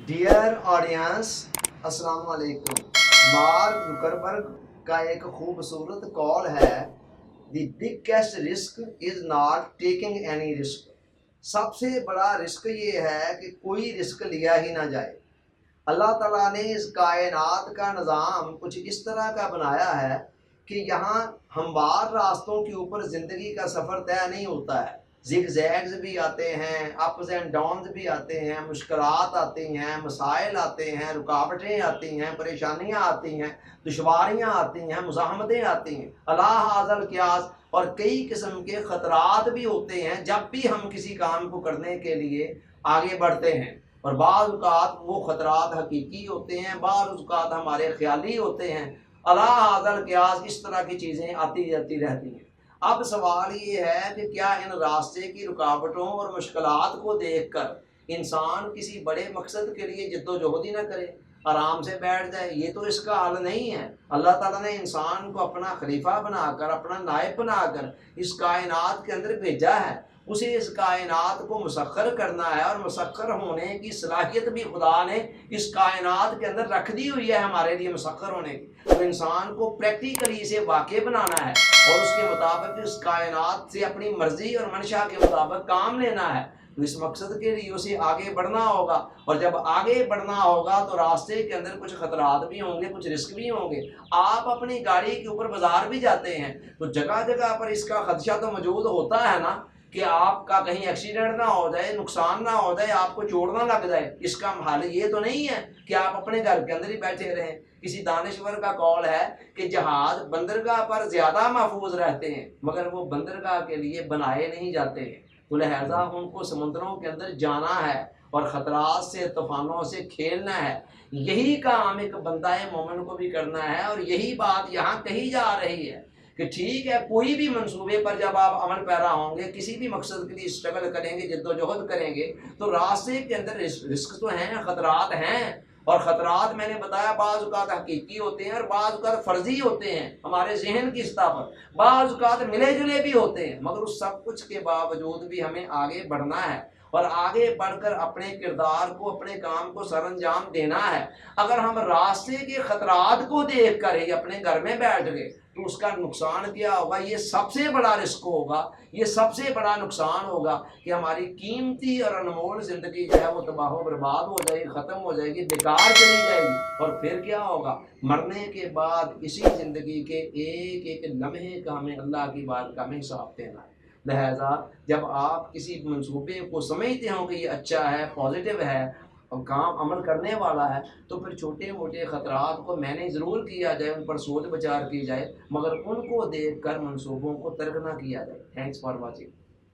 Dear audience, अस्सलाम वालेकुम। Mark Zuckerberg का एक खूबसूरत कॉल है, the biggest risk is not taking any risk. सबसे बड़ा रिस्क ये है कि कोई रिस्क लिया ही ना जाए। अल्लाह ताला ने इस कायनात का निज़ाम कुछ इस तरह का बनाया है कि यहाँ हमवार रास्तों के ऊपर ज़िंदगी का सफ़र तय नहीं होता है। ज़िगज़ैग्स भी आते हैं, अप्स एंड डाउन्स भी आते हैं, मुश्किलात आती हैं, मसाइल आते हैं, रुकावटें आती हैं, परेशानियाँ आती हैं, दुश्वारियाँ आती हैं, मुज़ाहमतें आती हैं, अला हाज़ल क़ियास, और कई किस्म के ख़तरात भी होते हैं जब भी हम किसी काम को करने के लिए आगे बढ़ते हैं। और बाज़ औक़ात वो ख़तरात हकीकी होते हैं, बाज़ औक़ात हमारे ख़याली होते हैं। अला हाज़ल क़ियास इस तरह की चीज़ें आती जाती रहती हैं। अब सवाल ये है कि क्या इन रास्ते की रुकावटों और मुश्किलात को देखकर इंसान किसी बड़े मकसद के लिए जद्दोजहद ही ना करे, आराम से बैठ जाए? ये तो इसका हल नहीं है। अल्लाह ताला ने इंसान को अपना खलीफा बनाकर, अपना नायब बनाकर इस कायनात के अंदर भेजा है। उसे इस कायनात को मुसख्खर करना है, और मुसख्खर होने की सलाहियत भी खुदा ने इस कायनात के अंदर रख दी हुई है हमारे लिए मुसख्खर होने की। तो इंसान को प्रैक्टिकली इसे वाक़ई बनाना है और उसके मुताबिक इस कायनात से अपनी मर्जी और मंशा के मुताबिक काम लेना है। तो इस मकसद के लिए उसे आगे बढ़ना होगा, और जब आगे बढ़ना होगा तो रास्ते के अंदर कुछ खतरात भी होंगे, कुछ रिस्क भी होंगे। आप अपनी गाड़ी के ऊपर बाजार भी जाते हैं तो जगह जगह पर इसका खदशा तो मौजूद होता है ना, कि आपका कहीं एक्सीडेंट ना हो जाए, नुकसान ना हो जाए, आपको चोट ना लग जाए। इसका हाल ये तो नहीं है कि आप अपने घर के अंदर ही बैठे रहें। किसी दानिश्वर का कॉल है कि जहाज बंदरगाह पर ज़्यादा महफूज रहते हैं, मगर वो बंदरगाह के लिए बनाए नहीं जाते हैं। तो लिहाजा उनको समुद्रों के अंदर जाना है और ख़तरात से, तूफ़ानों से खेलना है। यही काम एक बंदाए मोमिन को भी करना है, और यही बात यहाँ कही जा रही है कि ठीक है, कोई भी मंसूबे पर जब आप अमल पैरा होंगे, किसी भी मकसद के लिए स्ट्रगल करेंगे, जद्दोजहद करेंगे, तो रास्ते के अंदर रिस्क तो हैं, ख़तरात हैं। और ख़तरात मैंने बताया बाज़ औक़ात हकीकी होते हैं और बाज़ औक़ात फ़र्ज़ी होते हैं हमारे ज़हन की सतह पर, बाज़ औक़ात मिले जुले भी होते हैं। मगर उस सब कुछ के बावजूद भी हमें आगे बढ़ना है और आगे बढ़कर अपने किरदार को, अपने काम को सरअंजाम देना है। अगर हम रास्ते के ख़तरात को देख कर ही अपने घर में बैठ गए तो उसका नुकसान क्या होगा? ये सबसे बड़ा रिस्क होगा, ये सबसे बड़ा नुकसान होगा कि हमारी कीमती और अनमोल ज़िंदगी जो है वो तबाह बर्बाद हो जाएगी, ख़त्म हो जाएगी, बेकार चली जाएगी। और फिर क्या होगा? मरने के बाद इसी ज़िंदगी के एक एक लम्हे का हमें अल्लाह की बारगाह में हिसाब देना है। लिहाजा जब आप किसी मंसूबे को समझते हो कि ये अच्छा है, पॉजिटिव है और काम अमल करने वाला है, तो फिर छोटे मोटे ख़तरात को मैनेज ज़रूर किया जाए, उन पर सोच विचार की जाए, मगर उनको देख कर मंसूबों को तर्क ना किया जाए। Thanks for watching.